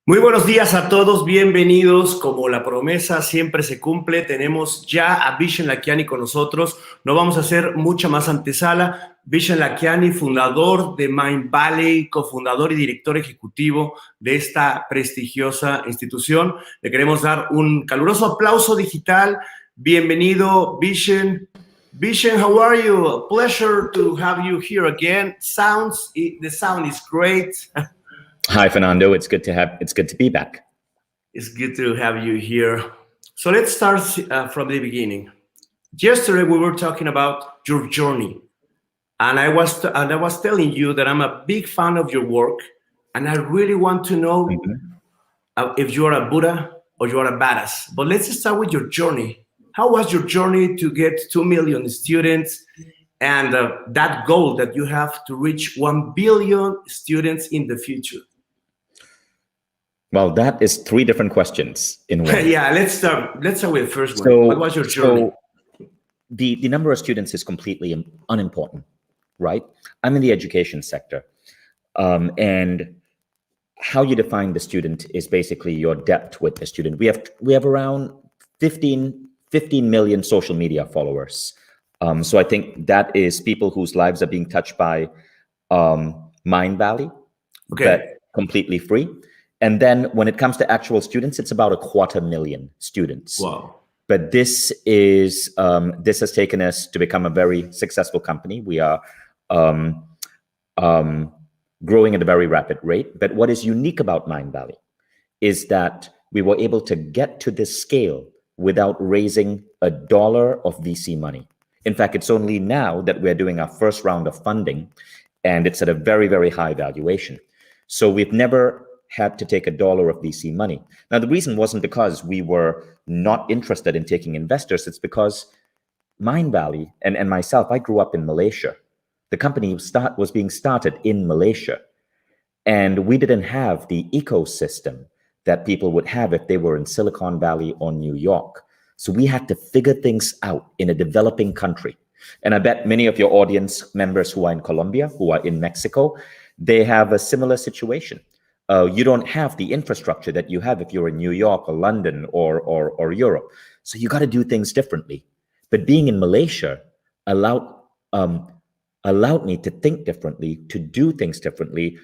Muy buenos días a todos, bienvenidos. Como la promesa siempre se cumple, tenemos ya a Vishen Lakhiani con nosotros. No vamos a hacer mucha más antesala. Vishen Lakhiani, fundador de Mind Valley, cofundador y director ejecutivo de esta prestigiosa institución. Le queremos dar un caluroso aplauso digital. Bienvenido, Vishen. Vishen, how are you? A pleasure to have you here again. The sound is great. Hi, Fernando. It's good to be back. It's good to have you here. So let's start from the beginning. Yesterday we were talking about your journey, and I was telling you that I'm a big fan of your work, and I really want to know if you are a Buddha or you are a badass. But let's start with your journey. How was your journey to get 2 million students and that goal that you have to reach 1 billion students in the future? Well, that is 3 different questions in one. Yeah, let's start with the first one. What was your journey? So the number of students is completely unimportant, right? I'm in the education sector. And how you define the student is basically your depth with the student. We have around 15 million social media followers. So I think that is people whose lives are being touched by Mind Valley, but completely free. And then when it comes to actual students, it's about 250,000 students. Wow. But this has taken us to become a very successful company. We are growing at a very rapid rate. But what is unique about Mind Valley is that we were able to get to this scale without raising $1 of VC money. In fact, it's only now that we're doing our first round of funding, and it's at a very, very high valuation. So we've never had to take $1 of VC money. Now, the reason wasn't because we were not interested in taking investors. It's because Mind Valley and myself, I grew up in Malaysia. The company was being started in Malaysia. And we didn't have the ecosystem that people would have if they were in Silicon Valley or New York. So we had to figure things out in a developing country. And I bet many of your audience members who are in Colombia, who are in Mexico, they have a similar situation. You don't have the infrastructure that you have if you're in New York or London or Europe. So you got to do things differently. But being in Malaysia allowed me to think differently, to do things differently.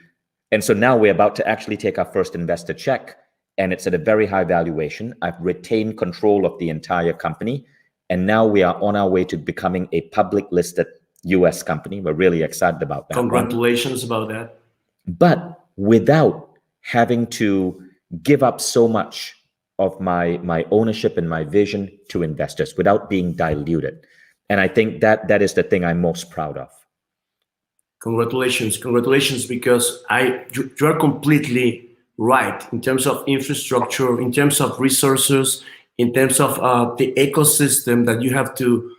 And so now we're about to actually take our first investor check, and it's at a very high valuation. I've retained control of the entire company, and now we are on our way to becoming a public listed US company. We're really excited about that. Congratulations about that. But without having to give up so much of my ownership and my vision to investors, without being diluted. And I think that is the thing I'm most proud of. Congratulations, because you are completely right in terms of infrastructure, in terms of resources, in terms of the ecosystem that you have to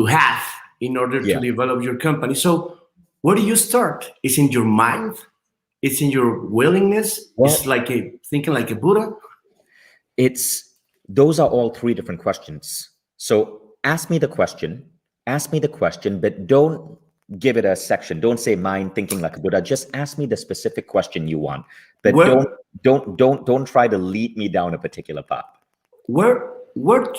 have in order to develop your company. So where do you start? Is in your mind? It's in your willingness. Well, it's like thinking like a Buddha. Those are all 3 different questions. So ask me the question, but don't give it a section. Don't say mind thinking like a Buddha. Just ask me the specific question you want. But don't try to lead me down a particular path. Where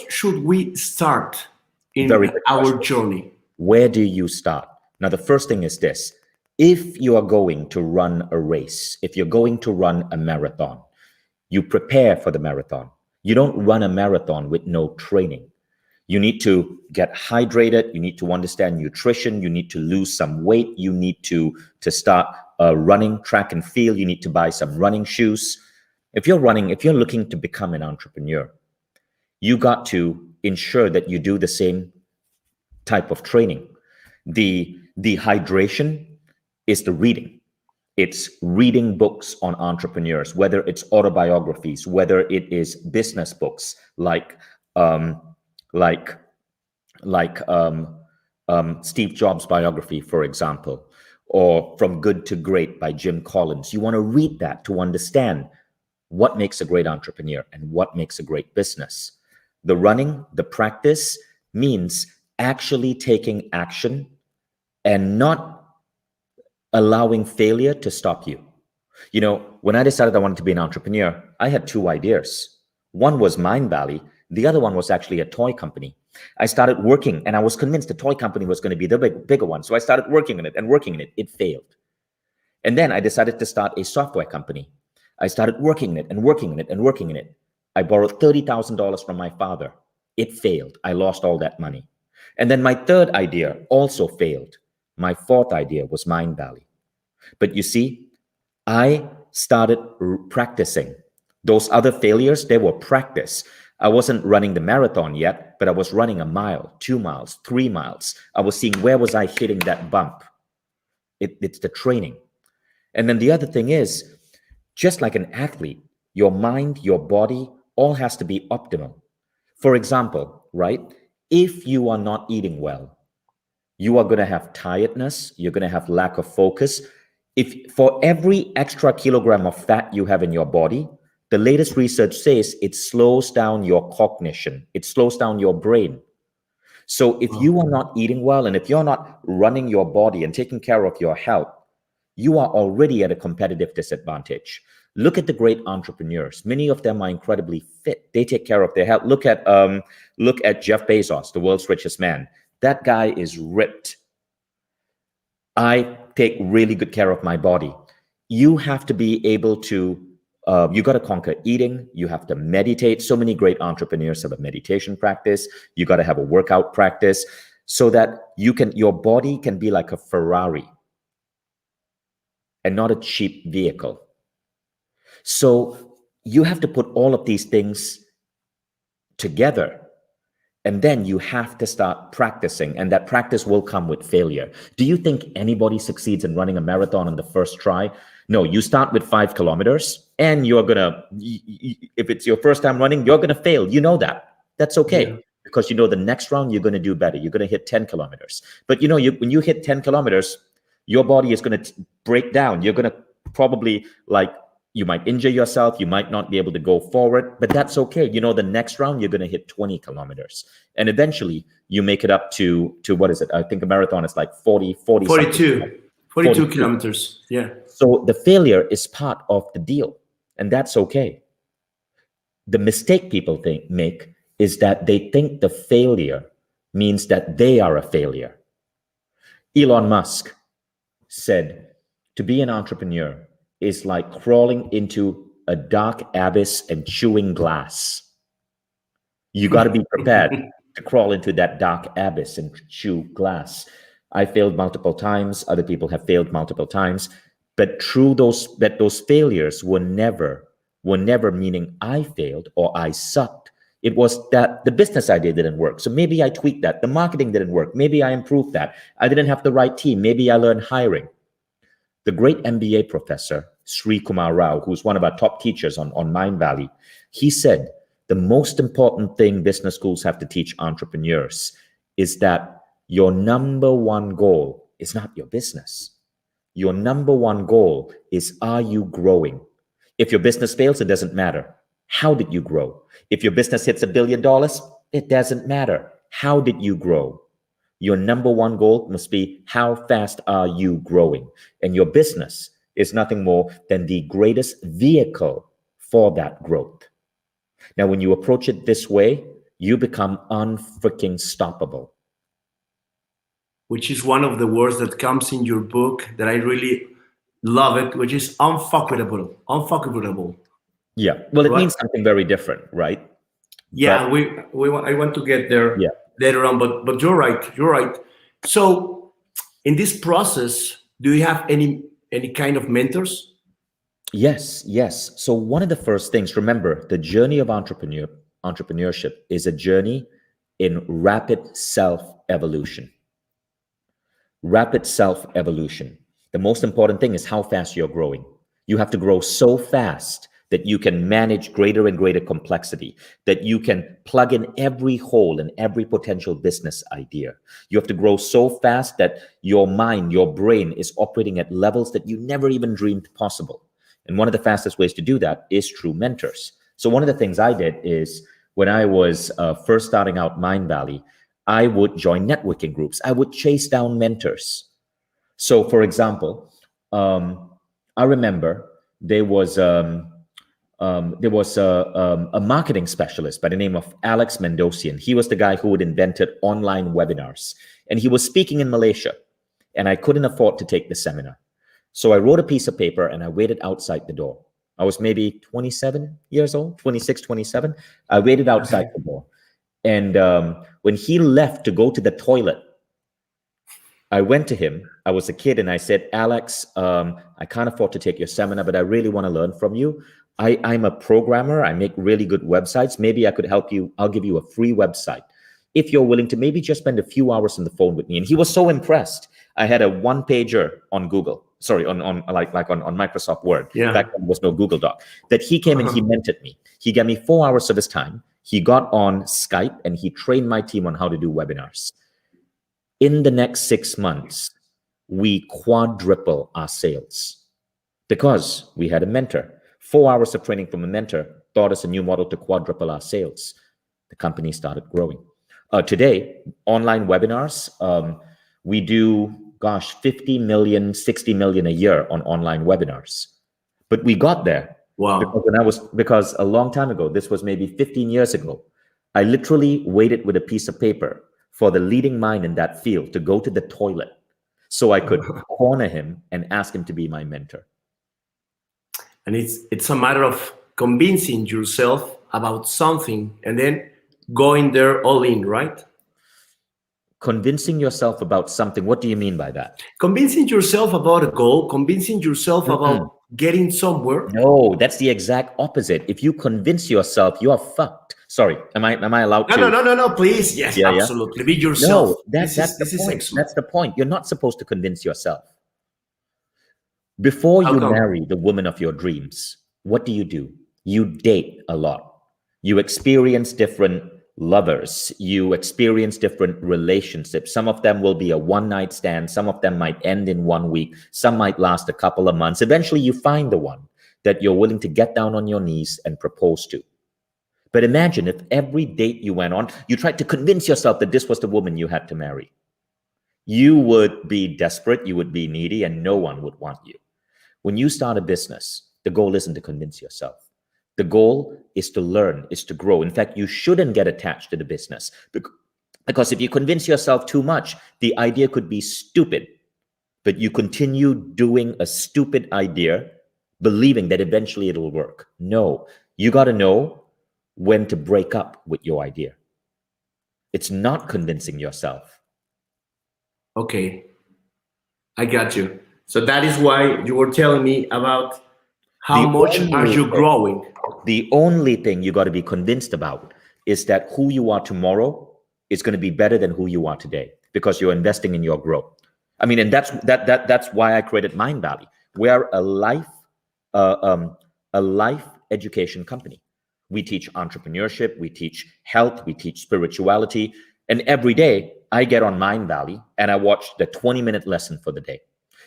should we start in our journey? Where do you start? Now, the first thing is this. If you are going to run a race, if you're going to run a marathon, you prepare for the marathon. You don't run a marathon with no training. You need to get hydrated. You need to understand nutrition. You need to lose some weight. You need to start running track and field. You need to buy some running shoes. If you're looking to become an entrepreneur, you got to ensure that you do the same type of training. The hydration is the reading. It's reading books on entrepreneurs, whether it's autobiographies, whether it is business books like Steve Jobs' biography, for example, or From Good to Great by Jim Collins. You want to read that to understand what makes a great entrepreneur and what makes a great business. The running, the practice means actually taking action and not allowing failure to stop you. You know, when I decided I wanted to be an entrepreneur, I had two ideas. One was Mind Valley. The other one was actually a toy company. I started working and I was convinced the toy company was going to be the bigger one. So I started working on it and working on it. It failed. And then I decided to start a software company. I started working on it and working on it and working on it. I borrowed $30,000 from my father. It failed. I lost all that money. And then my third idea also failed. My fourth idea was Mind Valley. But you see, I started practicing. Those other failures, they were practice. I wasn't running the marathon yet, but I was running a mile, 2 miles, 3 miles. I was seeing where was I hitting that bump. It's the training. And then the other thing is, just like an athlete, your mind, your body, all has to be optimal. For example, right? If you are not eating well, you are going to have tiredness. You're going to have lack of focus. If for every extra kilogram of fat you have in your body, the latest research says it slows down your cognition. It slows down your brain. So if you are not eating well, and if you're not running your body and taking care of your health, you are already at a competitive disadvantage. Look at the great entrepreneurs. Many of them are incredibly fit. They take care of their health. Look at Jeff Bezos, the world's richest man. That guy is ripped. I take really good care of my body. You have to be able to, you got to conquer eating. You have to meditate. So many great entrepreneurs have a meditation practice. You got to have a workout practice so that your body can be like a Ferrari and not a cheap vehicle. So you have to put all of these things together. And then you have to start practicing, and that practice will come with failure. Do you think anybody succeeds in running a marathon on the first try? No, you start with 5 kilometers and you're going to, if it's your first time running, you're going to fail. You know that. That's okay. Because you know the next round you're going to do better. You're going to hit 10 kilometers. But you know, when you hit 10 kilometers, your body is going to break down. You're going to probably you might injure yourself. You might not be able to go forward, but that's okay. You know, the next round, you're going to hit 20 kilometers. And eventually you make it up to what is it? I think a marathon is like 42 kilometers. Yeah. So the failure is part of the deal, and that's okay. The mistake people make is that they think the failure means that they are a failure. Elon Musk said, to be an entrepreneur is like crawling into a dark abyss and chewing glass. You got to be prepared to crawl into that dark abyss and chew glass. I failed multiple times. Other people have failed multiple times. But through those failures were never meaning I failed or I sucked. It was that the business idea didn't work. So maybe I tweaked that. The marketing didn't work. Maybe I improved that. I didn't have the right team. Maybe I learned hiring. The great MBA professor, Sri Kumar Rao, who's one of our top teachers on Mind Valley, he said, the most important thing business schools have to teach entrepreneurs is that your number one goal is not your business. Your number one goal is, are you growing? If your business fails, it doesn't matter. How did you grow? If your business hits $1 billion, it doesn't matter. How did you grow? Your number one goal must be, how fast are you growing? And your business is nothing more than the greatest vehicle for that growth. Now, when you approach it this way, you become unfreaking stoppable. Which is one of the words that comes in your book that I really love it, which is unfuckable. Unfuckable. Yeah. Well, it means something very different, right? Yeah, I want to get there later on, but you're right. You're right. So in this process, do you have any kind of mentors? Yes. So one of the first things, remember, the journey of entrepreneurship is a journey in rapid self-evolution. Rapid self-evolution. The most important thing is how fast you're growing. You have to grow so fast that you can manage greater and greater complexity, that you can plug in every hole in every potential business idea. You have to grow so fast that your mind, your brain is operating at levels that you never even dreamed possible. And one of the fastest ways to do that is through mentors. So one of the things I did is when I was first starting out Mind Valley, I would join networking groups. I would chase down mentors. So for example, I remember there was a marketing specialist by the name of Alex Mendocian. He was the guy who had invented online webinars, and he was speaking in Malaysia, and I couldn't afford to take the seminar. So I wrote a piece of paper and I waited outside the door. I was maybe 27 years old, 26, 27. I waited outside the door. And when he left to go to the toilet, I went to him. I was a kid and I said, Alex, I can't afford to take your seminar, but I really want to learn from you. I'm a programmer. I make really good websites. Maybe I could help you. I'll give you a free website if you're willing to maybe just spend a few hours on the phone with me. And he was so impressed. I had a one-pager on Google. Sorry, on Microsoft Word. Yeah. Back then there was no Google Doc. That he came and he mentored me. He gave me 4 hours of his time. He got on Skype and he trained my team on how to do webinars. In the next 6 months, we quadruple our sales because we had a mentor. 4 hours of training from a mentor taught us a new model to quadruple our sales. The company started growing. Today, online webinars, we do, 50 million, 60 million a year on online webinars. But we got there. Wow. Because a long time ago, this was maybe 15 years ago, I literally waited with a piece of paper for the leading mind in that field to go to the toilet so I could corner him and ask him to be my mentor. And it's a matter of convincing yourself about something and then going there all in, right? Convincing yourself about something. What do you mean by that? Convincing yourself about a goal, convincing yourself about getting somewhere. No, that's the exact opposite. If you convince yourself, you are fucked. Sorry, am I allowed to? No, please. Yes, Yeah, absolutely. Be yourself. No, that's the point. That's the point. You're not supposed to convince yourself. Before you marry the woman of your dreams, what do? You date a lot. You experience different lovers. You experience different relationships. Some of them will be a one-night stand. Some of them might end in 1 week. Some might last a couple of months. Eventually, you find the one that you're willing to get down on your knees and propose to. But imagine if every date you went on, you tried to convince yourself that this was the woman you had to marry. You would be desperate, you would be needy, and no one would want you. When you start a business, the goal isn't to convince yourself. The goal is to learn, is to grow. In fact, you shouldn't get attached to the business because if you convince yourself too much, the idea could be stupid, but you continue doing a stupid idea, believing that eventually it'll work. No, you got to know when to break up with your idea. It's not convincing yourself. Okay, I got you. So that is why you were telling me about how much are you growing. The only thing you got to be convinced about is that who you are tomorrow is going to be better than who you are today because you're investing in your growth. I mean, and that's why I created Mind Valley. We are a life education company. We teach entrepreneurship, we teach health, we teach spirituality, and every day I get on Mind Valley and I watch the 20-minute lesson for the day.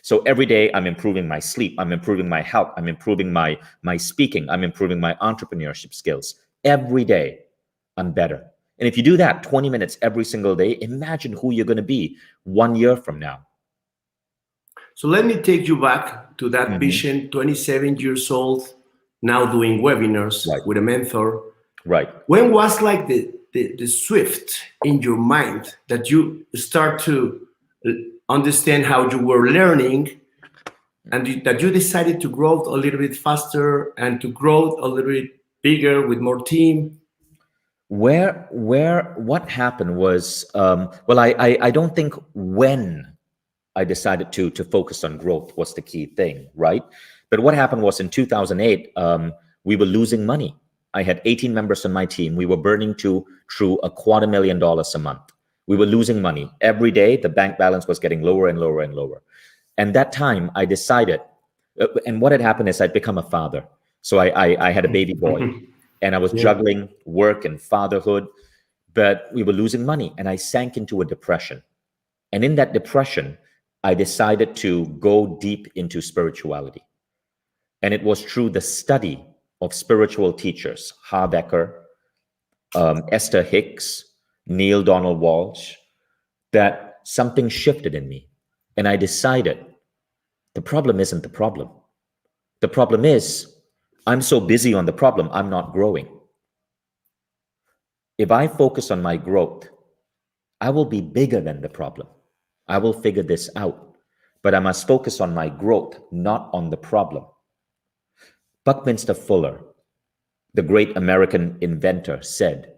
So every day I'm improving my sleep, I'm improving my health, I'm improving my speaking, I'm improving my entrepreneurship skills. Every day I'm better. And if you do that 20 minutes every single day, imagine who you're going to be 1 year from now. So let me take you back to that vision, 27 years old, now doing webinars with a mentor. Right. When was like the swift in your mind that you start to understand how you were learning and that you decided to grow a little bit faster and to grow a little bit bigger with more team? What happened was, I don't think when I decided to focus on growth was the key thing, right? But what happened was in 2008, we were losing money. I had 18 members on my team. We were burning through $250,000 a month. We were losing money. Every day, the bank balance was getting lower and lower and lower. And that time, I decided, and what had happened is I'd become a father. So I had a baby boy, and I was juggling work and fatherhood, but we were losing money, and I sank into a depression. And in that depression, I decided to go deep into spirituality. And it was through the study of spiritual teachers, Habecker, Esther Hicks, Neil Donald Walsh, that something shifted in me. And I decided the problem isn't the problem. The problem is, I'm so busy on the problem, I'm not growing. If I focus on my growth, I will be bigger than the problem. I will figure this out. But I must focus on my growth, not on the problem. Buckminster Fuller, the great American inventor, said,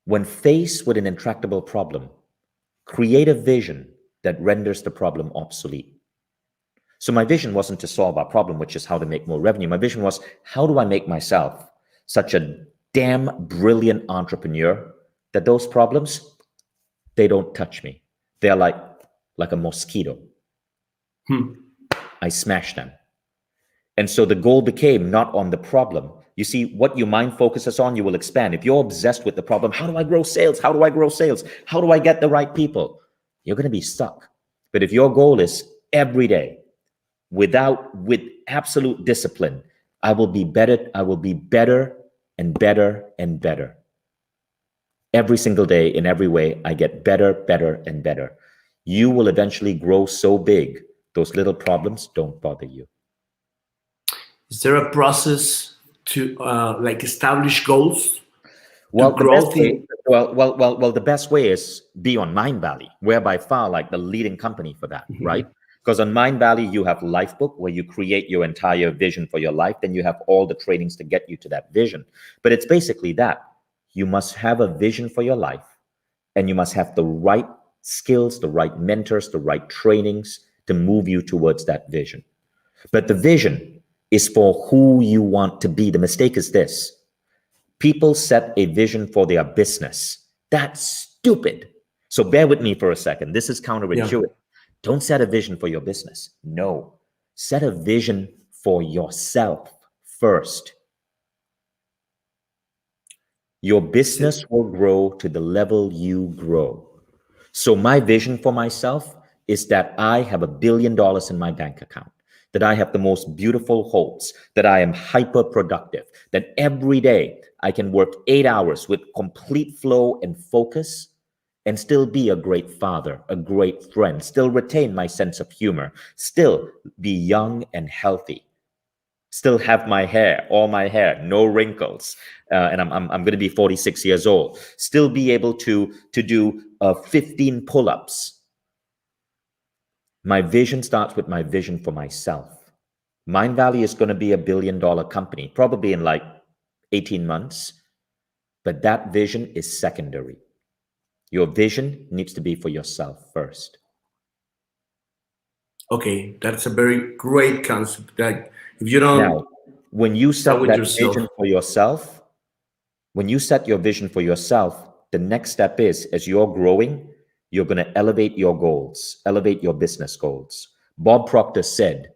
when faced with an intractable problem, create a vision that renders the problem obsolete. So my vision wasn't to solve our problem, which is how to make more revenue. My vision was, how do I make myself such a damn brilliant entrepreneur that those problems, they don't touch me. They're like a mosquito. I smash them. And so the goal became not on the problem. You see, what your mind focuses on, you will expand. If you're obsessed with the problem, how do I grow sales? How do I grow sales? How do I get the right people? You're going to be stuck. But if your goal is every day, with absolute discipline, I will be better and better and better. Every single day, in every way, I get better, better, and better. You will eventually grow so big, those little problems don't bother you. Is there a process to establish goals? Well, the best way is be on Mindvalley. We're by far like the leading company for that, right? Because on Mindvalley, you have Lifebook, where you create your entire vision for your life. Then you have all the trainings to get you to that vision. But it's basically that. You must have a vision for your life, and you must have the right skills, the right mentors, the right trainings to move you towards that vision. But the vision is for who you want to be. The mistake is this. People set a vision for their business. That's stupid. So bear with me for a second. This is counterintuitive. Yeah. Don't set a vision for your business. No. Set a vision for yourself first. Your business will grow to the level you grow. So my vision for myself is that I have $1 billion in my bank account, that I have the most beautiful homes, that I am hyper productive, that every day I can work 8 hours with complete flow and focus and still be a great father, a great friend, still retain my sense of humor, still be young and healthy, still have my hair, all my hair, no wrinkles, and I'm going to be 46 years old, still be able to do 15 pull-ups. My vision starts with my vision for myself. Mindvalley is going to be $1 billion company, probably in like 18 months, but that vision is secondary. Your vision needs to be for yourself first. Okay, that's a very great concept. That if you don't, now, when you set that vision for yourself, when you set your vision for yourself, the next step is, as you're growing, you're going to elevate your goals, elevate your business goals. Bob Proctor said,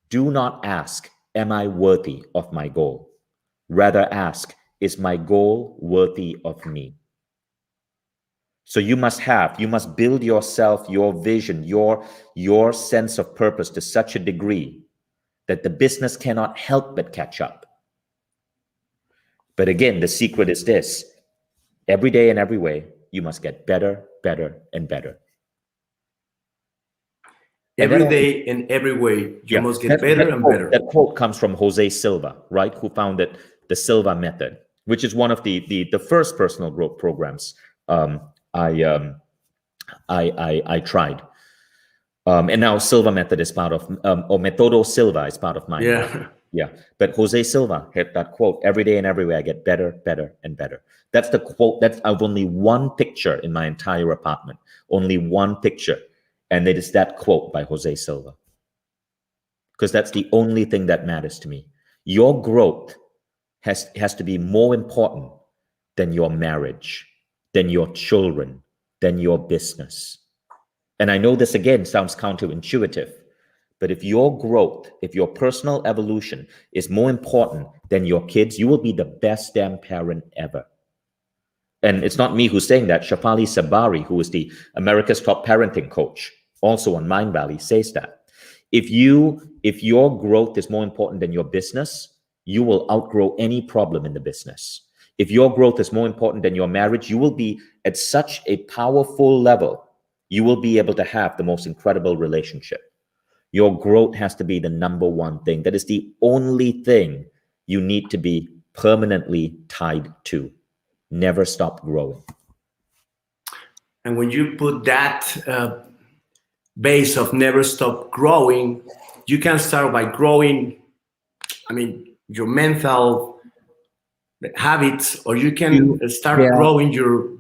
do not ask, am I worthy of my goal? Rather ask, is my goal worthy of me? So you must build yourself, your vision, your sense of purpose to such a degree that the business cannot help but catch up. But again, the secret is this. Every day and every way, you must get better, better, and better. Every day and every way, you must get better and better. That quote comes from Jose Silva, right? Who founded the Silva method, which is one of the first personal growth programs I tried. And now Silva method is part of, or Metodo Silva is part of mine. Yeah. Yeah. But Jose Silva had that quote, every day and everywhere I get better, better, and better. That's the quote. That's I've only one picture in my entire apartment, only one picture. And it is that quote by Jose Silva. Because that's the only thing that matters to me. Your growth has to be more important than your marriage, than your children, than your business. And I know this again sounds counterintuitive, but if your growth, if your personal evolution is more important than your kids, you will be the best damn parent ever. And it's not me who's saying that. Shafali Sabari, who is the America's top parenting coach, also on Mindvalley, says that. If your growth is more important than your business, you will outgrow any problem in the business. If your growth is more important than your marriage, you will be at such a powerful level. You will be able to have the most incredible relationship. Your growth has to be the number one thing. That is the only thing you need to be permanently tied to. Never stop growing. And when you put that base of never stop growing, you can start by growing, your mental habits, or you can start growing your...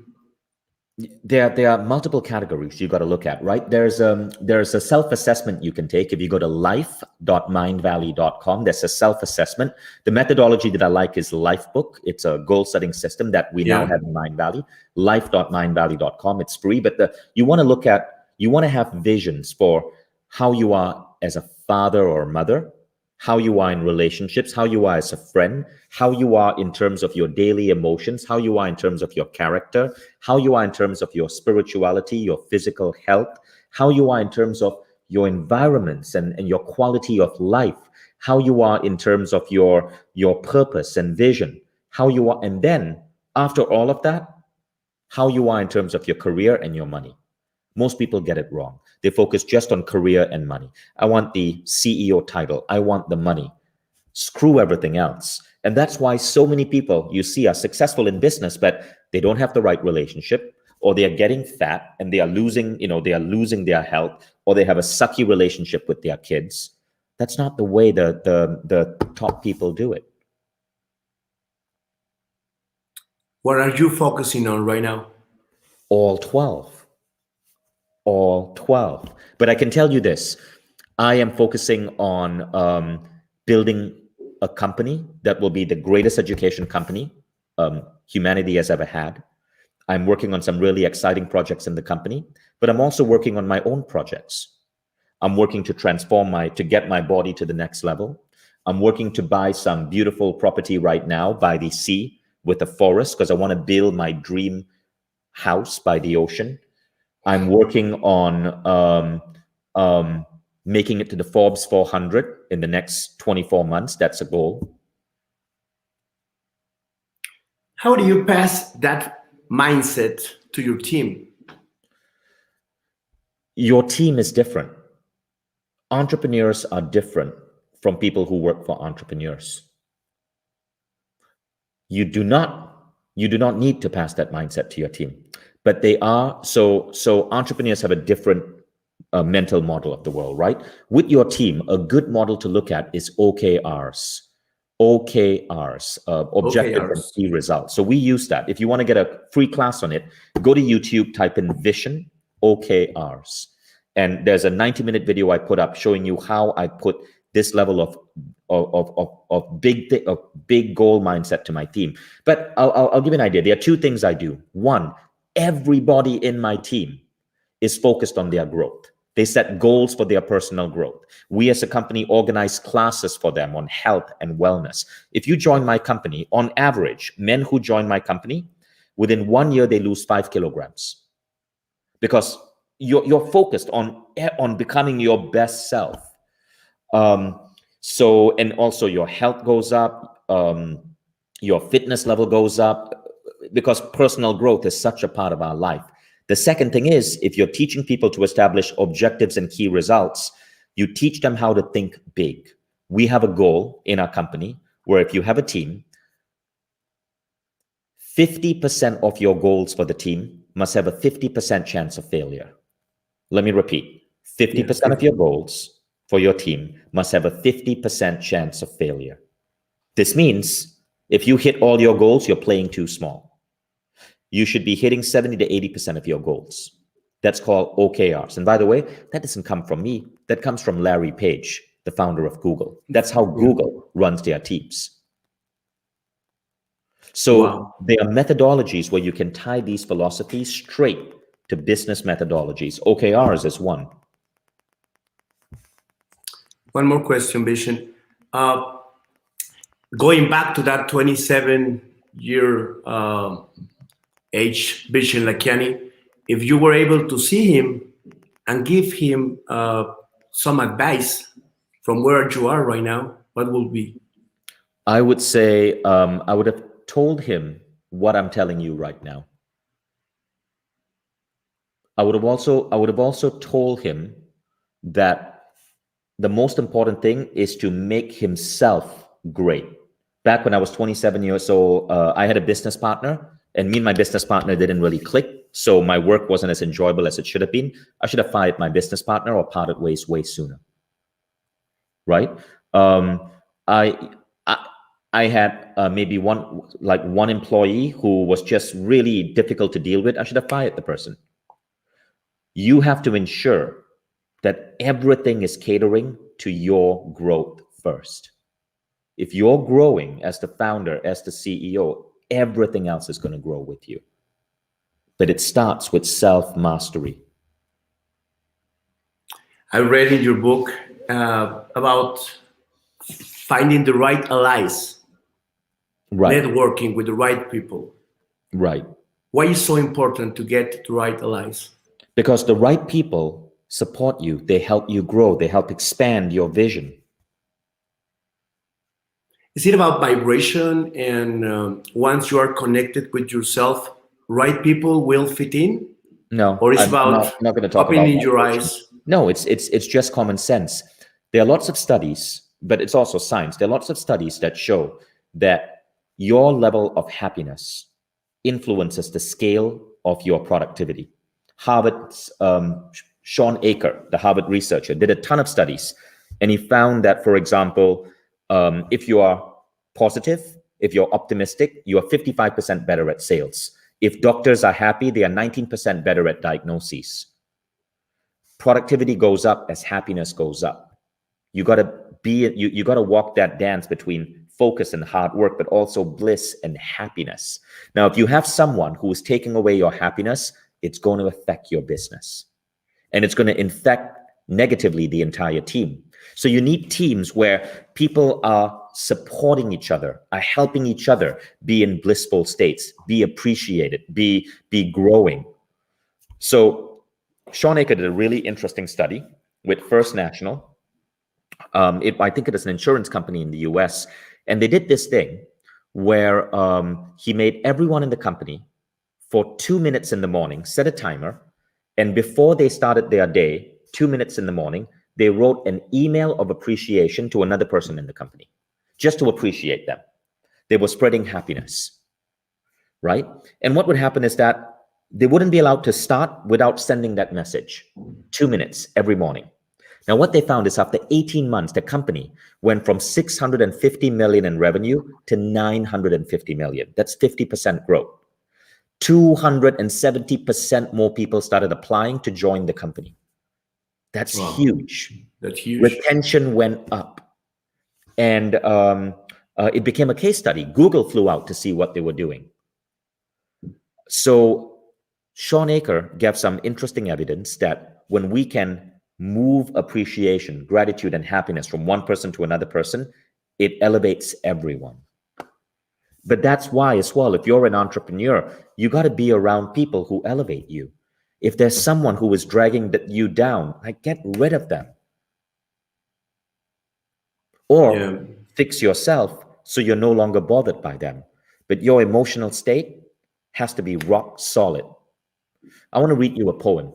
There are multiple categories you got to look at, right? There's a self-assessment you can take. If you go to life.mindvalley.com, there's a self-assessment. The methodology that I like is Lifebook. It's a goal-setting system that we now have in Mindvalley. Life.mindvalley.com. It's free, but you want to have visions for how you are as a father or mother, how you are in relationships, how you are as a friend, how you are in terms of your daily emotions, how you are in terms of your character, how you are in terms of your spirituality, your physical health, how you are in terms of your environments and your quality of life, how you are in terms of your purpose and vision, how you are, and then after all of that, how you are in terms of your career and your money. Most people get it wrong. They focus just on career and money. I want the CEO title. I want the money. Screw everything else. And that's why so many people you see are successful in business, but they don't have the right relationship, or they are getting fat and they are losing their health, or they have a sucky relationship with their kids. That's not the way the top people do it. What are you focusing on right now? All 12. But I can tell you this, I am focusing on building a company that will be the greatest education company humanity has ever had. I'm working on some really exciting projects in the company, but I'm also working on my own projects. I'm working to to get my body to the next level. I'm working to buy some beautiful property right now by the sea with a forest, because I want to build my dream house by the ocean. I'm working on making it to the Forbes 400 in the next 24 months. That's a goal. How do you pass that mindset to your team? Your team is different. Entrepreneurs are different from people who work for entrepreneurs. You do not need to pass that mindset to your team, but they are so entrepreneurs have a different mental model of the world, right? With your team, a good model to look at is OKRs. Objectives and key results. So we use that. If you want to get a free class on it, go to YouTube, type in Vishen OKRs. And there's a 90-minute video I put up showing you how I put this level of big goal mindset to my team. But I'll give you an idea. There are two things I do. One, everybody in my team is focused on their growth. They set goals for their personal growth. We as a company organize classes for them on health and wellness. If you join my company, on average, men who join my company, within 1 year, they lose 5 kilograms. Because you're focused on becoming your best self. And also your health goes up, your fitness level goes up, because personal growth is such a part of our life. The second thing is, if you're teaching people to establish objectives and key results, you teach them how to think big. We have a goal in our company where if you have a team, 50% of your goals for the team must have a 50% chance of failure. Let me repeat, 50% of your goals for your team must have a 50% chance of failure. This means if you hit all your goals, you're playing too small. You should be hitting 70 to 80% of your goals. That's called OKRs. And by the way, that doesn't come from me. That comes from Larry Page, the founder of Google. That's how Google runs their teams. So there are methodologies where you can tie these philosophies straight to business methodologies. OKRs is one. One more question, Vishen. Going back to that 27-year age, Vishen Lakhiani, if you were able to see him and give him some advice from where you are right now, what would be? I would say I would have told him what I'm telling you right now. I would have also told him that the most important thing is to make himself great. Back when I was 27 years old, I had a business partner, and me and my business partner didn't really click. So my work wasn't as enjoyable as it should have been. I should have fired my business partner or parted ways way sooner. Right? I had maybe one employee who was just really difficult to deal with. I should have fired the person. You have to ensure that everything is catering to your growth first. If you're growing as the founder, as the CEO, everything else is going to grow with you. But it starts with self-mastery. I read in your book about finding the right allies, Right. networking with the right people. Right. Why is it so important to get the right allies? Because the right people support you. They help you grow. They help expand your vision. Is it about vibration, and once you are connected with yourself, right people will fit in? No, Or it's I'm about not going to talk about opening your vibration. eyes? No, it's just common sense. There are lots of studies, but it's also science. There are lots of studies that show that your level of happiness influences the scale of your productivity. Harvard's Sean Aker, the Harvard researcher, did a ton of studies, and he found that, for example, if you are positive, if you're optimistic, you are 55% better at sales. If doctors are happy, they are 19% better at diagnoses. Productivity goes up as happiness goes up. You got to walk that dance between focus and hard work, but also bliss and happiness. Now, if you have someone who is taking away your happiness, it's going to affect your business, and it's going to infect negatively the entire team. So you need teams where people are supporting each other, are helping each other be in blissful states, be appreciated, be growing. So Sean Aker did a really interesting study with First National. I think it is an insurance company in the US. And they did this thing where he made everyone in the company for 2 minutes in the morning, set a timer. And before they started their day, 2 minutes in the morning, they wrote an email of appreciation to another person in the company, just to appreciate them. They were spreading happiness, right? And what would happen is that they wouldn't be allowed to start without sending that message, 2 minutes every morning. Now, what they found is after 18 months, the company went from 650 million in revenue to 950 million. That's 50% growth. 270% more people started applying to join the company. That's huge. That's huge. Retention went up. And it became a case study. Google flew out to see what they were doing. So Sean Aker gave some interesting evidence that when we can move appreciation, gratitude, and happiness from one person to another person, it elevates everyone. But that's why as well, if you're an entrepreneur, you got to be around people who elevate you. If there's someone who is dragging you down, like, get rid of them. Or fix yourself so you're no longer bothered by them. But your emotional state has to be rock solid. I want to read you a poem.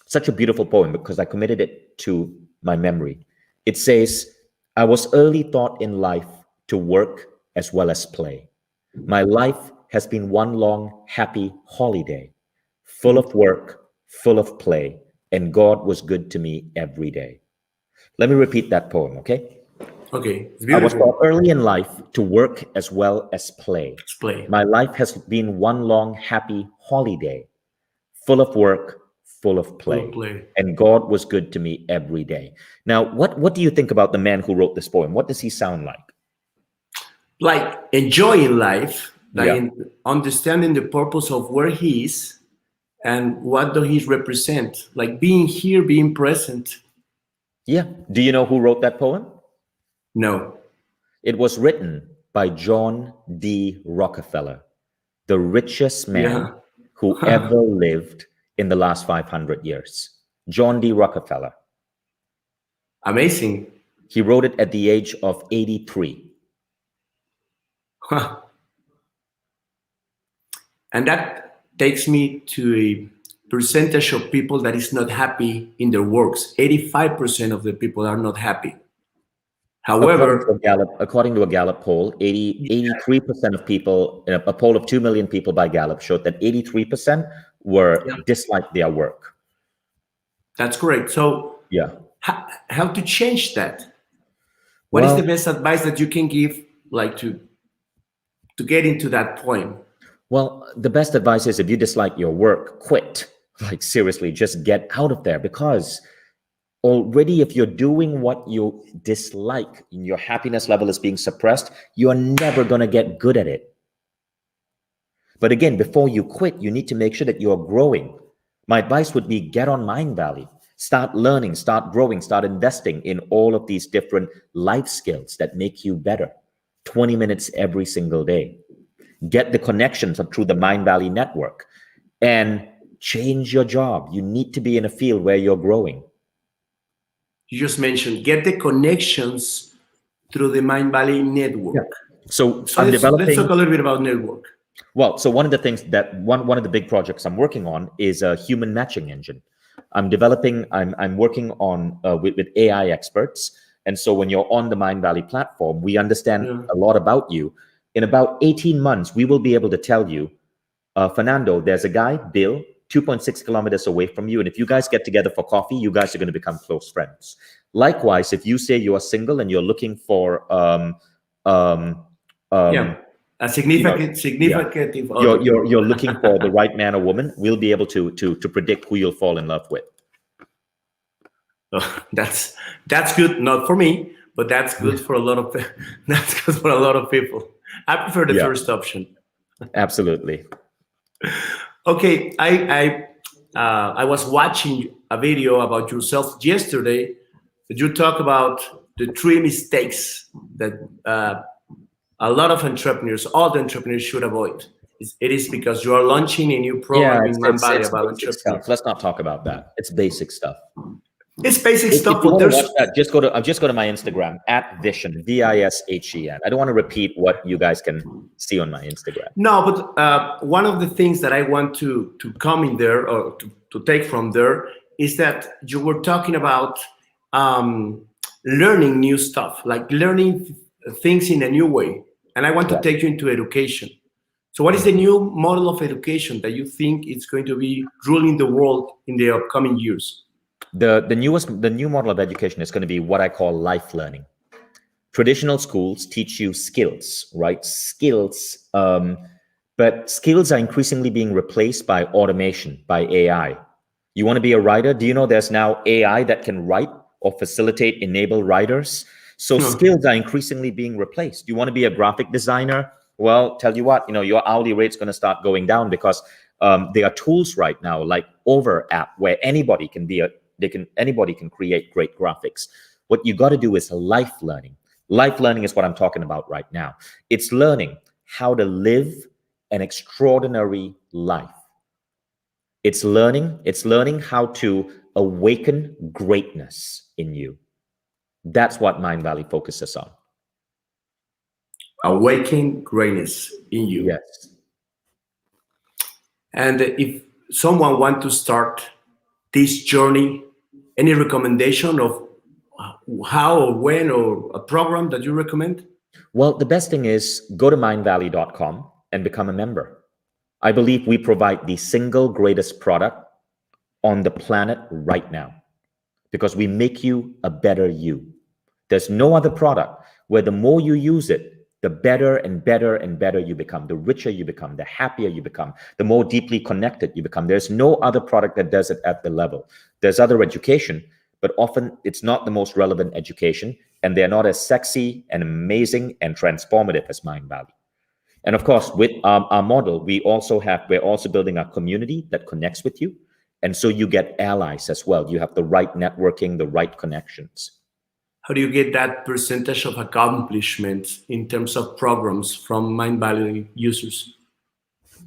Such a beautiful poem because I committed it to my memory. It says, I was early taught in life to work as well as play. My life has been one long, happy holiday, full of work, full of play, and God was good to me every day. Let me repeat that poem, okay? Okay, it's I was beautiful. taught early in life to work as well as play. My life has been one long, happy holiday, full of work, full of play. And God was good to me every day. Now, what do you think about the man who wrote this poem? What does he sound like? Like enjoying life, like understanding the purpose of where he is and what does he represent, like being here, being present. Yeah. Do you know who wrote that poem? No. It was written by John D. Rockefeller, the richest man who ever lived in the last 500 years. John D. Rockefeller. Amazing. He wrote it at the age of 83. And that takes me to percentage of people that is not happy in their works. 85% of the people are not happy. However, according to a Gallup poll, 83% of people, a poll of 2 million people by Gallup showed that 83% disliked their work. That's correct. So yeah, how to change that? What is the best advice that you can give, like to get into that point? Well, the best advice is if you dislike your work, quit. Like seriously, just get out of there, because already if you're doing what you dislike and your happiness level is being suppressed, you're never going to get good at it. But again, before you quit, you need to make sure that you're growing. My advice would be get on Mindvalley. Start learning, start growing, start investing in all of these different life skills that make you better. 20 minutes every single day. Get the connections through the Mindvalley network and change your job. You need to be in a field where you're growing. You just mentioned get the connections through the Mindvalley network. Yeah. So let's talk a little bit about network. Well, so one of the things that one of the big projects I'm working on is a human matching engine. I'm working on with AI experts. And so when you're on the Mindvalley platform, we understand a lot about you. In about 18 months, we will be able to tell you, Fernando, there's a guy, Bill, 2.6 kilometers away from you. And if you guys get together for coffee, you guys are going to become close friends. Likewise, if you say you are single and you're looking for a significant you're looking for the right man or woman, we'll be able to predict who you'll fall in love with. That's good, not for me, but that's good for a lot of people. I prefer the first option. Absolutely. Okay, I was watching a video about yourself yesterday that you talk about the 3 mistakes that a lot of entrepreneurs, all the entrepreneurs should avoid. It is because you are launching a new program in Mindvalley about entrepreneurs. Let's not talk about that. It's basic stuff. It's basic stuff. If you want to watch that, just go to my Instagram @Vishen, Vishen. I don't want to repeat what you guys can see on my Instagram. No, but one of the things that I want to come in there or to take from there is that you were talking about learning new stuff, like learning things in a new way. And I want to take you into education. So what is the new model of education that you think is going to be ruling the world in the upcoming years? The new model of education is going to be what I call life learning. Traditional schools teach you skills, right? Skills, but skills are increasingly being replaced by automation, by AI. You want to be a writer? Do you know there's now AI that can write or facilitate, enable writers? So skills are increasingly being replaced. You want to be a graphic designer? Well, tell you what, your hourly rate's going to start going down because there are tools right now like Over app where anybody can create great graphics. What you got to do is life learning. Life learning is what I'm talking about right now. It's learning how to live an extraordinary life. It's learning how to awaken greatness in you. That's what Mindvalley focuses on. Awaken greatness in you. Yes. And if someone wants to start this journey, any recommendation of how or when or a program that you recommend? Well, the best thing is go to mindvalley.com and become a member. I believe we provide the single greatest product on the planet right now because we make you a better you. There's no other product where the more you use it, the better and better and better you become, the richer you become, the happier you become, the more deeply connected you become. There's no other product that does it at the level. There's other education, but often it's not the most relevant education, and they're not as sexy and amazing and transformative as Mindvalley. And of course, with our model, we're also building a community that connects with you. And so you get allies as well. You have the right networking, the right connections. How do you get that percentage of accomplishment in terms of programs from Mindvalley users?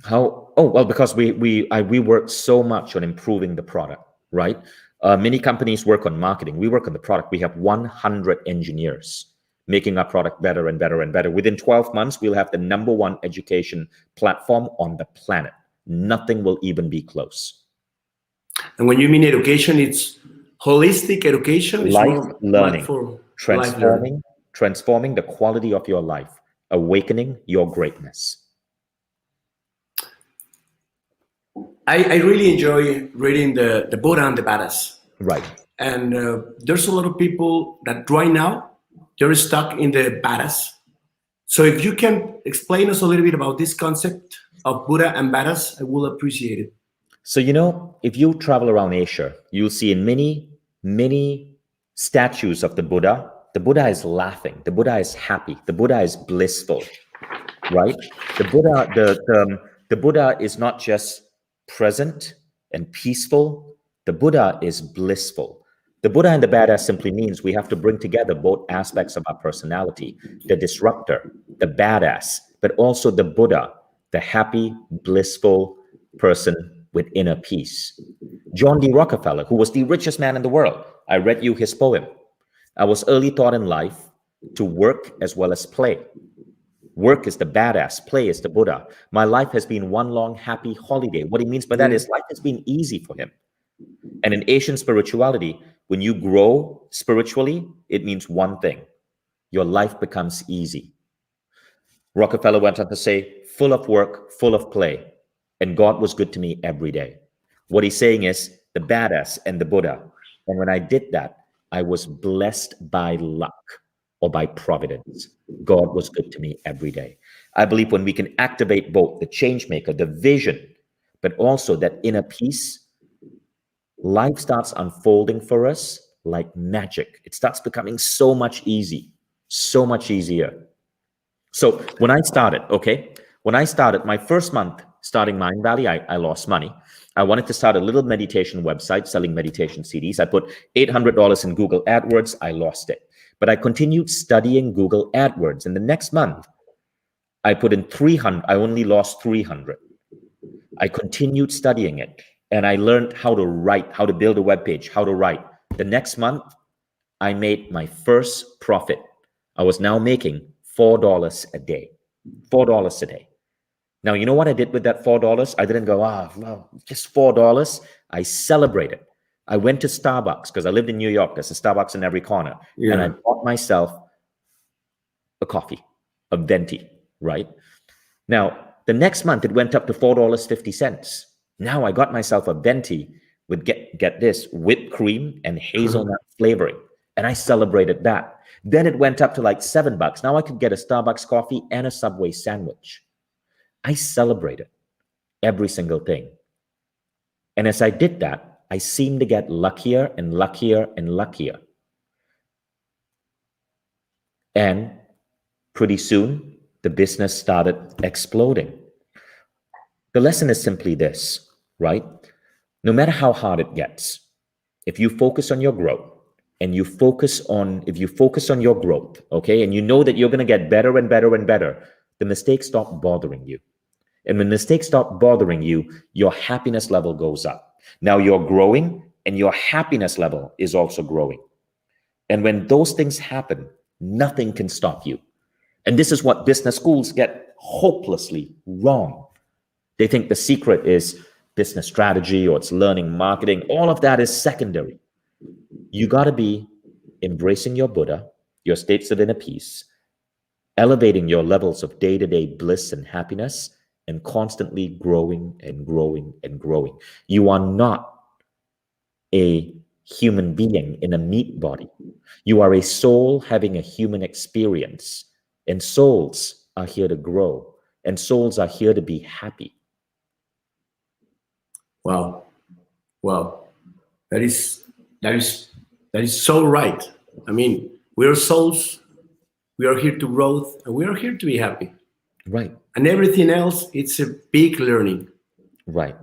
Because we work so much on improving the product, right? Many companies work on marketing. We work on the product. We have 100 engineers making our product better and better and better. Within 12 months, we'll have the #1 education platform on the planet. Nothing will even be close. And when you mean education, it's holistic education. It's Life more like learning, for life learning. transforming the quality of your life, awakening your greatness. I really enjoy reading the Buddha and the Badass. Right. And there's a lot of people that right now, they're stuck in the Badass. So if you can explain us a little bit about this concept of Buddha and Badass, I will appreciate it. So, if you travel around Asia, you'll see in many statues of the Buddha is laughing. The Buddha is happy. The Buddha is blissful, right? The Buddha is not just present and peaceful. The Buddha is blissful. The Buddha and the Badass simply means we have to bring together both aspects of our personality, the disruptor, the badass, but also the Buddha, the happy, blissful person with inner peace. John D. Rockefeller, who was the richest man in the world, I read you his poem. I was early taught in life to work as well as play. Work is the badass, play is the Buddha. My life has been one long happy holiday. What he means by that is life has been easy for him. And in Asian spirituality, when you grow spiritually, it means one thing: your life becomes easy. Rockefeller went on to say, full of work, full of play, and God was good to me every day. What he's saying is the badass and the Buddha. And when I did that, I was blessed by luck or by providence. God was good to me every day. I believe when we can activate both the change maker, the vision, but also that inner peace, life starts unfolding for us like magic. It starts becoming so much easier. So when I started, my first month starting Mind Valley, I lost money. I wanted to start a little meditation website selling meditation CDs. I put $800 in Google AdWords. I lost it. But I continued studying Google AdWords. And the next month, I put in 300. I only lost 300. I continued studying it. And I learned how to write, how to build a web page, how to write. The next month, I made my first profit. I was now making $4 a day. $4 a day. Now, you know what I did with that $4? I didn't go, well, just $4. I celebrated. I went to Starbucks because I lived in New York. There's a Starbucks in every corner. Yeah. And I bought myself a coffee, a venti, right? Now, the next month, it went up to $4.50. Now I got myself a venti with, get this, whipped cream and hazelnut flavoring. And I celebrated that. Then it went up to like $7. Now I could get a Starbucks coffee and a Subway sandwich. I celebrated every single thing. And as I did that, I seemed to get luckier and luckier and luckier. And pretty soon, the business started exploding. The lesson is simply this, right? No matter how hard it gets, if you focus on your growth and if you focus on your growth, okay, and you know that you're going to get better and better and better, the mistakes stop bothering you. And when mistakes stop bothering you, your happiness level goes up. Now you're growing and your happiness level is also growing. And when those things happen, nothing can stop you. And this is what business schools get hopelessly wrong. They think the secret is business strategy or it's learning marketing. All of that is secondary. You got to be embracing your Buddha, your states of inner peace, elevating your levels of day-to-day bliss and happiness, and constantly growing and growing and growing. You are not a human being in a meat body. You are a soul having a human experience, and souls are here to grow, and souls are here to be happy. Wow. That is so right. I mean, we are souls. We are here to grow, and we are here to be happy. Right. And everything else, it's a big learning. Right.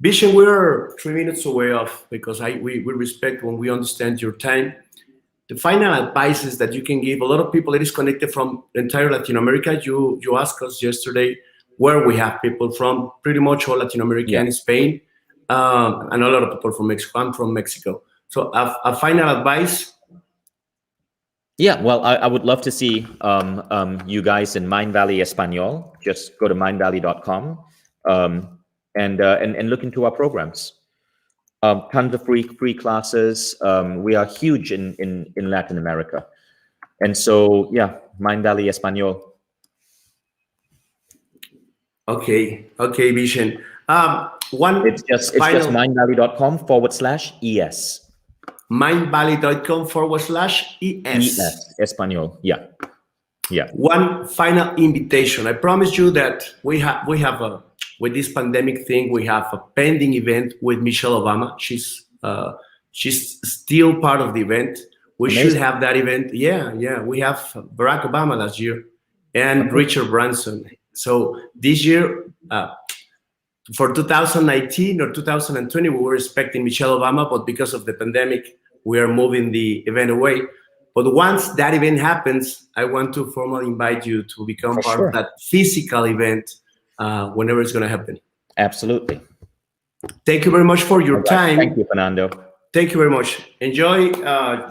Vishen, we're 3 minutes away off because we respect when we understand your time. The final advices that you can give, a lot of people that is connected from entire Latin America. You asked us yesterday where we have people from, pretty much all Latin America and Spain, and a lot of people from Mexico. I'm from Mexico. So a final advice. Yeah, well, I would love to see you guys in Mind Valley Espanol. Just go to mindvalley.com and look into our programs. Tons of free classes. We are huge in Latin America. And so, yeah, Mind Valley Espanol. Okay, Vishen. It's just mindvalley.com/ES. Mindvalley.com/ES. Espanol. Yeah. One final invitation. I promise you that we have with this pandemic thing, we have a pending event with Michelle Obama. She's still part of the event. We Amazing. should have that event. Yeah. We have Barack Obama last year and Richard Branson. So this year, for 2019 or 2020, we were expecting Michelle Obama, but because of the pandemic, we are moving the event away. But once that event happens, I want to formally invite you to become part of that physical event whenever it's going to happen. Absolutely. Thank you very much for your time. Thank you, Fernando. Thank you very much. Enjoy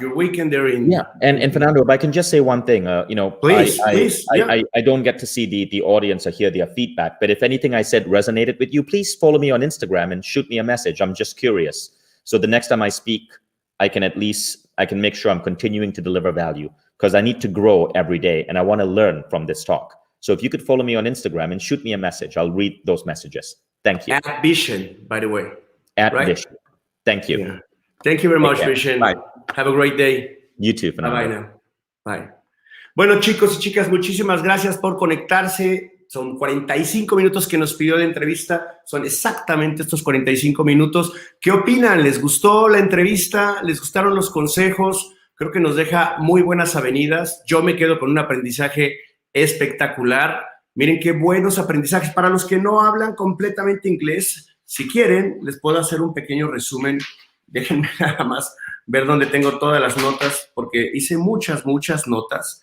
your weekend there in. Yeah, and Fernando, if I can just say one thing, please. I don't get to see the audience or hear their feedback, but if anything I said resonated with you, please follow me on Instagram and shoot me a message. I'm just curious. So the next time I speak, I can make sure I'm continuing to deliver value, because I need to grow every day and I want to learn from this talk. So if you could follow me on Instagram and shoot me a message, I'll read those messages. Thank you. At Vishen, by the way. Vishen. Thank you. Yeah. Thank you very much, Vishen. Bye. Have a great day. You too, Fernando. Bye now. Bye. Bueno, chicos y chicas, muchísimas gracias por conectarse. Son 45 minutos que nos pidió de entrevista. Son exactamente estos 45 minutos. ¿Qué opinan? ¿Les gustó la entrevista? ¿Les gustaron los consejos? Creo que nos deja muy buenas avenidas. Yo me quedo con un aprendizaje espectacular. Miren qué buenos aprendizajes. Para los que no hablan completamente inglés, si quieren, les puedo hacer un pequeño resumen. Déjenme nada más ver dónde tengo todas las notas, porque hice muchas notas.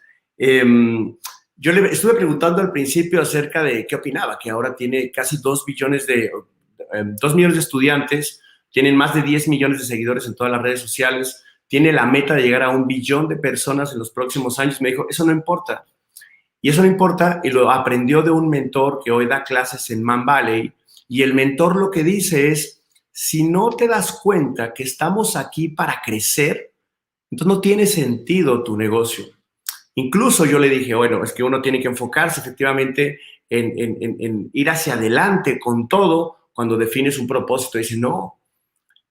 Yo le estuve preguntando al principio acerca de qué opinaba, que ahora tiene casi 2 millones de estudiantes, tienen más de 10 millones de seguidores en todas las redes sociales, tiene la meta de llegar a 1 billón de personas en los próximos años. Me dijo, eso no importa. Y eso no importa, y lo aprendió de un mentor que hoy da clases en Man Valley, y el mentor lo que dice es, si no te das cuenta que estamos aquí para crecer, entonces no tiene sentido tu negocio. Incluso yo le dije, bueno, es que uno tiene que enfocarse efectivamente en ir hacia adelante con todo cuando defines un propósito. Dice, no,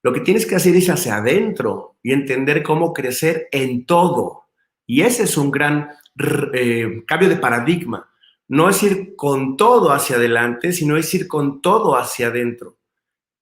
lo que tienes que hacer es hacia adentro y entender cómo crecer en todo. Y ese es un gran cambio de paradigma. No es ir con todo hacia adelante, sino es ir con todo hacia adentro.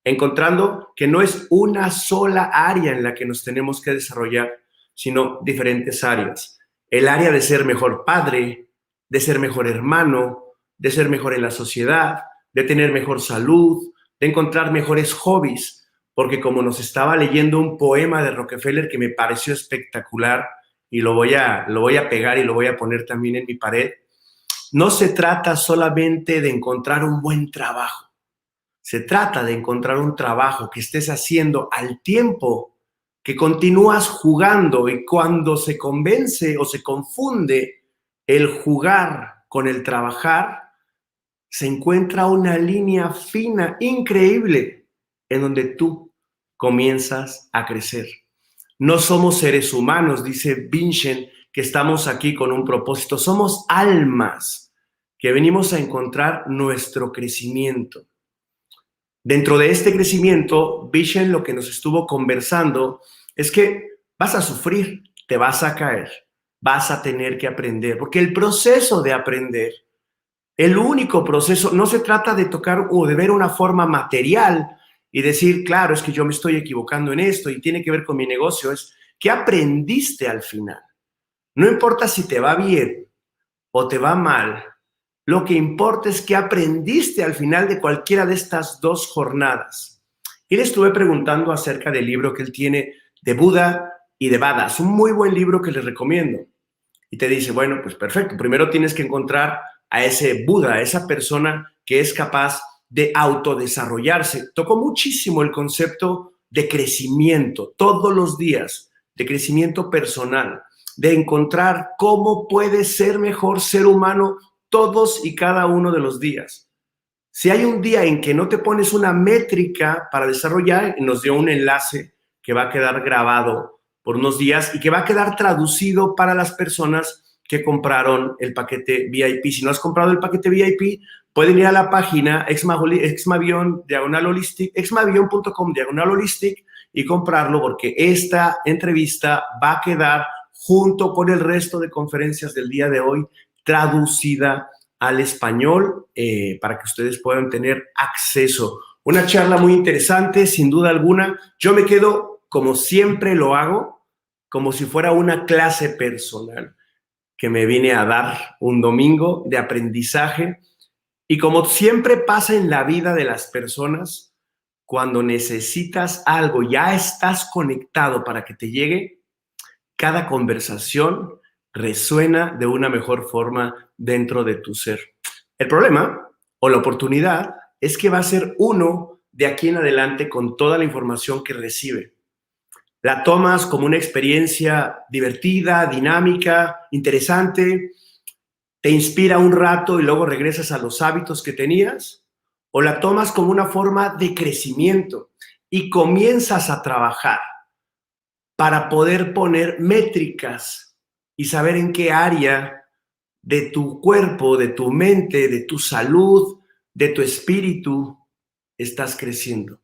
Encontrando que no es una sola área en la que nos tenemos que desarrollar, sino diferentes áreas. El área de ser mejor padre, de ser mejor hermano, de ser mejor en la sociedad, de tener mejor salud, de encontrar mejores hobbies, porque como nos estaba leyendo un poema de Rockefeller que me pareció espectacular, y lo voy a pegar y lo voy a poner también en mi pared, no se trata solamente de encontrar un buen trabajo. Se trata de encontrar un trabajo que estés haciendo al tiempo que continúas jugando, y cuando se convence o se confunde el jugar con el trabajar, se encuentra una línea fina, increíble, en donde tú comienzas a crecer. No somos seres humanos, dice Vishen, que estamos aquí con un propósito. Somos almas que venimos a encontrar nuestro crecimiento. Dentro de este crecimiento, Vishen lo que nos estuvo conversando es que vas a sufrir, te vas a caer, vas a tener que aprender, porque el proceso de aprender, el único proceso, no se trata de tocar o de ver una forma material y decir, claro, es que yo me estoy equivocando en esto y tiene que ver con mi negocio, es ¿qué aprendiste al final? No importa si te va bien o te va mal, lo que importa es qué aprendiste al final de cualquiera de estas 2 jornadas. Y le estuve preguntando acerca del libro que él tiene de Buda y de Bada. Es un muy buen libro que les recomiendo. Y te dice, bueno, pues perfecto, primero tienes que encontrar a ese Buda, a esa persona que es capaz de autodesarrollarse. Tocó muchísimo el concepto de crecimiento todos los días, de crecimiento personal, de encontrar cómo puedes ser mejor ser humano todos y cada uno de los días. Si hay un día en que no te pones una métrica para desarrollar, nos dio un enlace que va a quedar grabado por unos días y que va a quedar traducido para las personas que compraron el paquete VIP. Si no has comprado el paquete VIP, pueden ir a la página exmavion.com/holistic y comprarlo, porque esta entrevista va a quedar junto con el resto de conferencias del día de hoy traducida al español para que ustedes puedan tener acceso. Una charla muy interesante, sin duda alguna. Yo me quedo, como siempre lo hago, como si fuera una clase personal que me vine a dar un domingo de aprendizaje. Y como siempre pasa en la vida de las personas, cuando necesitas algo, ya estás conectado para que te llegue, cada conversación resuena de una mejor forma dentro de tu ser. El problema o la oportunidad es que va a ser uno de aquí en adelante con toda la información que recibe. La tomas como una experiencia divertida, dinámica, interesante, te inspira un rato y luego regresas a los hábitos que tenías, o la tomas como una forma de crecimiento y comienzas a trabajar para poder poner métricas y saber en qué área de tu cuerpo, de tu mente, de tu salud, de tu espíritu estás creciendo.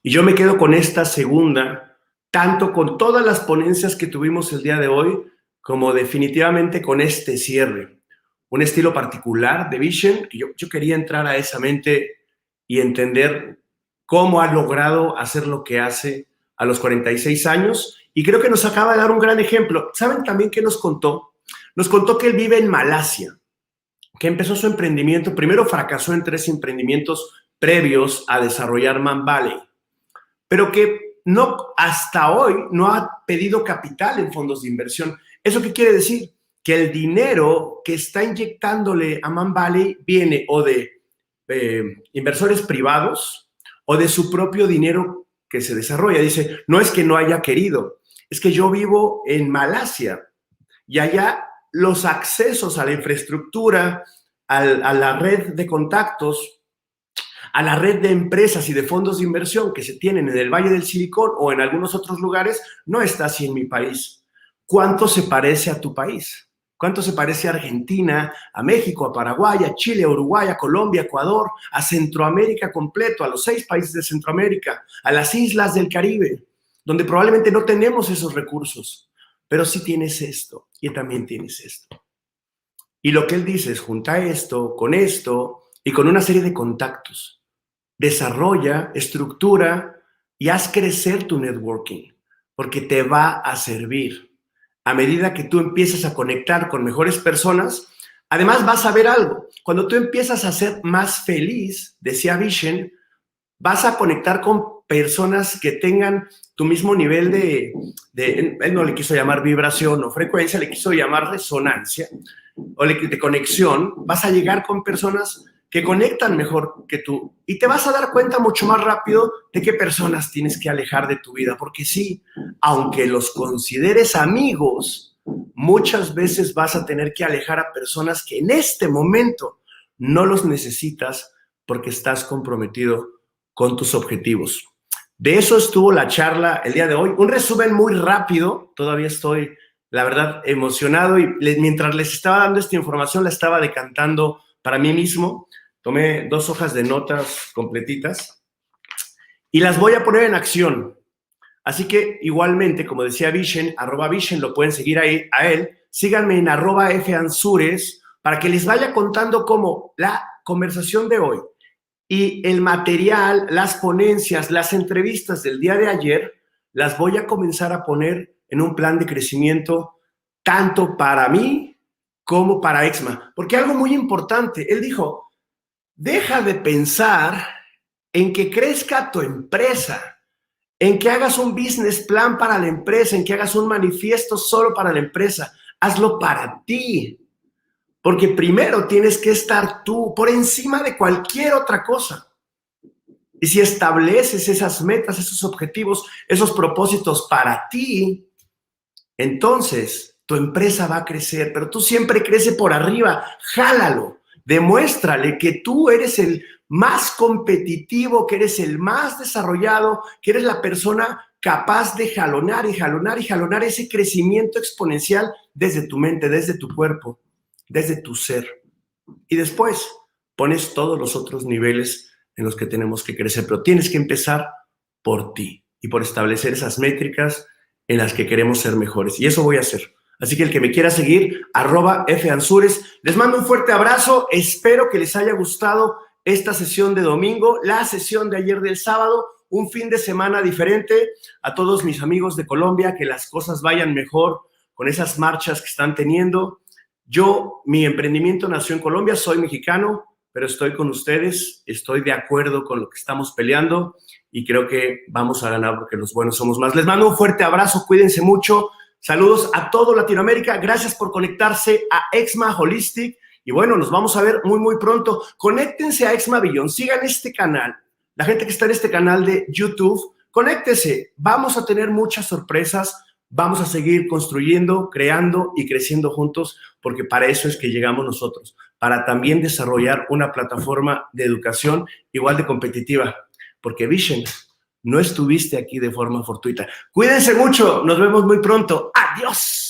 Y yo me quedo con esta segunda, tanto con todas las ponencias que tuvimos el día de hoy, como definitivamente con este cierre. Un estilo particular de Vishen, que yo quería entrar a esa mente y entender cómo ha logrado hacer lo que hace a los 46 años, y creo que nos acaba de dar un gran ejemplo. ¿Saben también qué nos contó? Nos contó que él vive en Malasia, que empezó su emprendimiento, primero fracasó en 3 emprendimientos previos a desarrollar Man Valley, pero que no, hasta hoy no ha pedido capital en fondos de inversión. ¿Eso qué quiere decir? Que el dinero que está inyectándole a Man Valley viene o de inversores privados o de su propio dinero que se desarrolla. Dice, no es que no haya querido, es que yo vivo en Malasia y allá los accesos a la infraestructura, a la red de contactos, a la red de empresas y de fondos de inversión que se tienen en el Valle del Silicón o en algunos otros lugares, no está así en mi país. ¿Cuánto se parece a tu país? ¿Cuánto se parece a Argentina, a México, a Paraguay, a Chile, a Uruguay, a Colombia, a Ecuador, a Centroamérica completo, a los 6 países de Centroamérica, a las islas del Caribe, donde probablemente no tenemos esos recursos, pero sí tienes esto y también tienes esto? Y lo que él dice es, junta esto y con una serie de contactos. Desarrolla, estructura y haz crecer tu networking, porque te va a servir. A medida que tú empiezas a conectar con mejores personas, además vas a ver algo. Cuando tú empiezas a ser más feliz, decía Vishen, vas a conectar con personas que tengan tu mismo nivel él no le quiso llamar vibración o frecuencia, le quiso llamar resonancia o de conexión. Vas a llegar con personas que conectan mejor que tú y te vas a dar cuenta mucho más rápido de qué personas tienes que alejar de tu vida, porque sí, aunque los consideres amigos, muchas veces vas a tener que alejar a personas que en este momento no los necesitas porque estás comprometido con tus objetivos. De eso estuvo la charla el día de hoy. Un resumen muy rápido, todavía estoy, la verdad, emocionado y mientras les estaba dando esta información la estaba decantando para mí mismo. Tomé 2 hojas de notas completitas y las voy a poner en acción. Así que igualmente, como decía Vishen, @Vishen, lo pueden seguir ahí a él. Síganme en @FAnsures para que les vaya contando cómo la conversación de hoy y el material, las ponencias, las entrevistas del día de ayer, las voy a comenzar a poner en un plan de crecimiento tanto para mí como para Exma. Porque algo muy importante, él dijo, deja de pensar en que crezca tu empresa, en que hagas un business plan para la empresa, en que hagas un manifiesto solo para la empresa. Hazlo para ti. Porque primero tienes que estar tú por encima de cualquier otra cosa. Y si estableces esas metas, esos objetivos, esos propósitos para ti, entonces tu empresa va a crecer, pero tú siempre crece por arriba, jálalo. Demuéstrale que tú eres el más competitivo, que eres el más desarrollado, que eres la persona capaz de jalonar y jalonar y jalonar ese crecimiento exponencial desde tu mente, desde tu cuerpo, desde tu ser. Y después pones todos los otros niveles en los que tenemos que crecer, pero tienes que empezar por ti y por establecer esas métricas en las que queremos ser mejores. Y eso voy a hacer. Así que el que me quiera seguir, @FAnsures. Les mando un fuerte abrazo. Espero que les haya gustado esta sesión de domingo, la sesión de ayer del sábado, un fin de semana diferente. A todos mis amigos de Colombia, que las cosas vayan mejor con esas marchas que están teniendo. Mi emprendimiento nació en Colombia, soy mexicano, pero estoy con ustedes, estoy de acuerdo con lo que estamos peleando y creo que vamos a ganar porque los buenos somos más. Les mando un fuerte abrazo, cuídense mucho. Saludos a todo Latinoamérica. Gracias por conectarse a Exma Holistic. Y bueno, nos vamos a ver muy, muy pronto. Conéctense a Exma Beyond. Sigan este canal. La gente que está en este canal de YouTube, conéctense. Vamos a tener muchas sorpresas. Vamos a seguir construyendo, creando y creciendo juntos, porque para eso es que llegamos nosotros, para también desarrollar una plataforma de educación igual de competitiva. Porque Vishen, no estuviste aquí de forma fortuita. Cuídense mucho, nos vemos muy pronto. ¡Adiós!